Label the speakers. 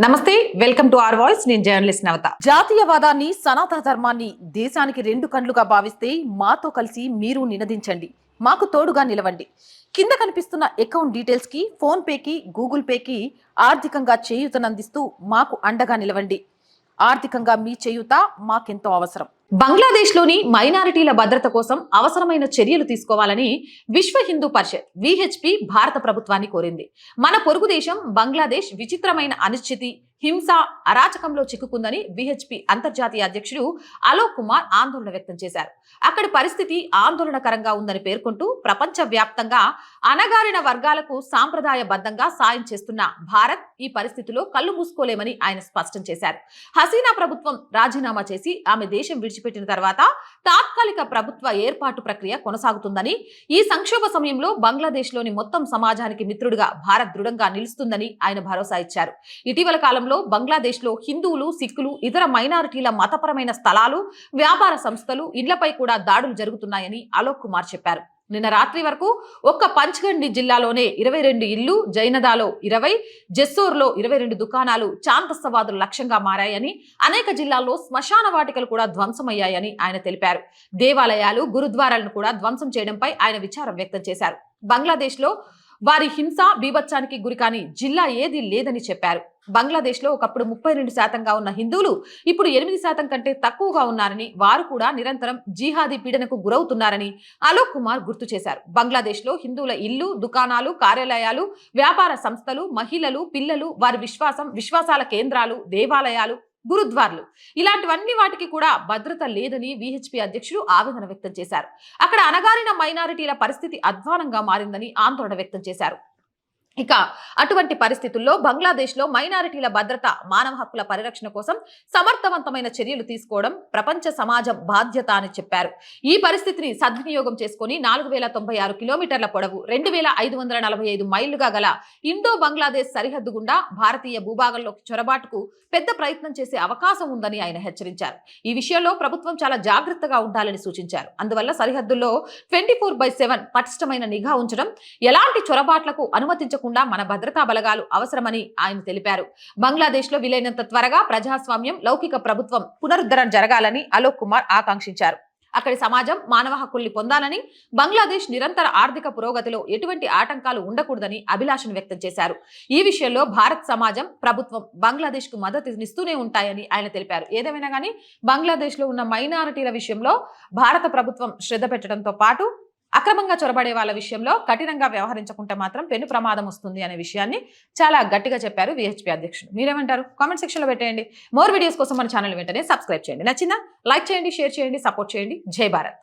Speaker 1: నమస్తే, welcome to our voice. నేను journalist నవత. జాతీయవాదాన్ని, సనాతన ధర్మాన్ని దేశానికి రెండు కండ్లుగా భావిస్తే మాతో కలిసి మీరు నినదించండి, మాకు తోడుగా నిలవండి. కింద కనిపిస్తున్న అకౌంట్ డీటెయిల్స్ కి, ఫోన్ పేకి, గూగుల్ పేకి ఆర్థికంగా చేయూతనందిస్తూ మాకు అండగా నిలవండి. ఆర్థికంగా మీ చేయూత మాకెంతో అవసరం. బంగ్లాదేశ్లోని మైనారిటీల భద్రత కోసం అవసరమైన చర్యలు తీసుకోవాలని విశ్వ హిందూ పరిషత్ విహెచ్పి భారత ప్రభుత్వాన్ని కోరింది. మన పొరుగు దేశం బంగ్లాదేశ్ విచిత్రమైన అనిశ్చితి, హింస, అరాచకంలో చిక్కుకుందని విహెచ్పి అంతర్జాతీయ అధ్యక్షుడు అలోక్ కుమార్ ఆందోళన వ్యక్తం చేశారు. అక్కడి పరిస్థితి ఆందోళనకరంగా ఉందని పేర్కొంటూ ప్రపంచ వ్యాప్తంగా అణగారిన వర్గాలకు సాంప్రదాయబద్ధంగా సాయం చేస్తున్న భారత్ ఈ పరిస్థితిలో కళ్ళు మూసుకోలేమని ఆయన స్పష్టం చేశారు. హసీనా ప్రభుత్వం రాజీనామా చేసి ఆమె దేశం విడిచిపెట్టిన తర్వాత తాత్కాలిక ప్రభుత్వ ఏర్పాటు ప్రక్రియ కొనసాగుతుందని, ఈ సంక్షోభ సమయంలో బంగ్లాదేశ్లోని మొత్తం సమాజానికి మిత్రుడిగా భారత్ దృఢంగా నిలుస్తుందని ఆయన భరోసా ఇచ్చారు. ఇటీవల కాలంలో బంగ్లాదేశ్లో హిందువులు, సిక్కులు, ఇతర మైనారిటీల మతపరమైన స్థలాలు, వ్యాపార సంస్థలు, ఇళ్లపై కూడా దాడులు జరుగుతున్నాయని అలోక్ కుమార్ చెప్పారు. నిన్న రాత్రి వరకు ఒక్క పంచ్గండి జిల్లాలోనే 22 ఇళ్లు, జైనదాలో 20, జెస్సోర్లో 22 దుకాణాలు చాంతస్తవాదుల లక్ష్యంగా మారాయని, అనేక జిల్లాల్లో శ్మశాన వాటికలు కూడా ధ్వంసమయ్యాయని ఆయన తెలిపారు. దేవాలయాలు, గురుద్వారాలను కూడా ధ్వంసం చేయడంపై ఆయన విచారం వ్యక్తం చేశారు. బంగ్లాదేశ్లో వారి హింస, బీభత్సానికి గురికాని జిల్లా ఏదీ లేదని చెప్పారు. బంగ్లాదేశ్లో ఒకప్పుడు 32% ఉన్న హిందువులు ఇప్పుడు 8% కంటే తక్కువగా ఉన్నారని, వారు కూడా నిరంతరం జిహాదీ పీడనకు గురవుతున్నారని అలోక్ కుమార్ గుర్తు చేశారు. బంగ్లాదేశ్లో హిందువుల ఇల్లు, దుకాణాలు, కార్యాలయాలు, వ్యాపార సంస్థలు, మహిళలు, పిల్లలు, వారి విశ్వాసాల కేంద్రాలు, దేవాలయాలు, గురుద్వార్లు, ఇలాంటివన్నీ వాటికి కూడా భద్రత లేదని విహెచ్పి అధ్యక్షుడు ఆవేదన వ్యక్తం చేశారు. అక్కడ అణగారిన మైనారిటీల పరిస్థితి అధ్వానంగా మారిందని ఆందోళన వ్యక్తం చేశారు. ఇక అటువంటి పరిస్థితుల్లో బంగ్లాదేశ్లో మైనారిటీల భద్రత, మానవ హక్కుల పరిరక్షణ కోసం సమర్థవంతమైన చర్యలు తీసుకోవడం ప్రపంచ సమాజం బాధ్యత అని చెప్పారు. ఈ పరిస్థితిని సద్వినియోగం చేసుకుని 4096 కిలోమీటర్ల పొడవు, 2545 మైళ్లుగా గల ఇండో బంగ్లాదేశ్ సరిహద్దు గుండా భారతీయ భూభాగంలోకి చొరబాటుకు పెద్ద ప్రయత్నం చేసే అవకాశం ఉందని ఆయన హెచ్చరించారు. ఈ విషయంలో ప్రభుత్వం చాలా జాగ్రత్తగా ఉండాలని సూచించారు. అందువల్ల సరిహద్దుల్లో 24/7 పటిష్టమైన నిఘా ఉంచడం, ఎలాంటి చొరబాట్లకు అనుమతించకుండా మన భద్రతా బలగాలు అవసరమని ఆయన తెలిపారు. బంగ్లాదేశ్ లో వీలైనంత త్వరగా ప్రజాస్వామ్యం, లౌకిక ప్రభుత్వం పునరుద్ధరణ జరగాలని అలోక్ కుమార్ ఆకాంక్షించారు. అక్కడి సమాజం మానవ హక్కుల్ని పొందాలని, బంగ్లాదేశ్ నిరంతర ఆర్థిక పురోగతిలో ఎటువంటి ఆటంకాలు ఉండకూడదని అభిలాషను వ్యక్తం చేశారు. ఈ విషయంలో భారత్ సమాజం, ప్రభుత్వం బంగ్లాదేశ్ కు మద్దతునిస్తూనే ఉంటాయని ఆయన తెలిపారు. ఏదేమైనా కానీ బంగ్లాదేశ్ లో ఉన్న మైనారిటీల విషయంలో భారత ప్రభుత్వం శ్రద్ధ పెట్టడంతో పాటు అక్రమంగా చొరబడే వాళ్ళ విషయంలో కఠినంగా వ్యవహరించకుంటే మాత్రం పెను ప్రమాదం వస్తుంది అనే విషయాన్ని చాలా గట్టిగా చెప్పారు విహెచ్పి అధ్యక్షుడు. మీరేమంటారు? కామెంట్ సెక్షన్ లో పెట్టేయండి. మోర్ వీడియోస్ కోసం మన ఛానల్ వెంటనే సబ్స్క్రైబ్ చేయండి. నచ్చిందా? లైక్ చేయండి, షేర్ చేయండి, సపోర్ట్ చేయండి. జై భారత్.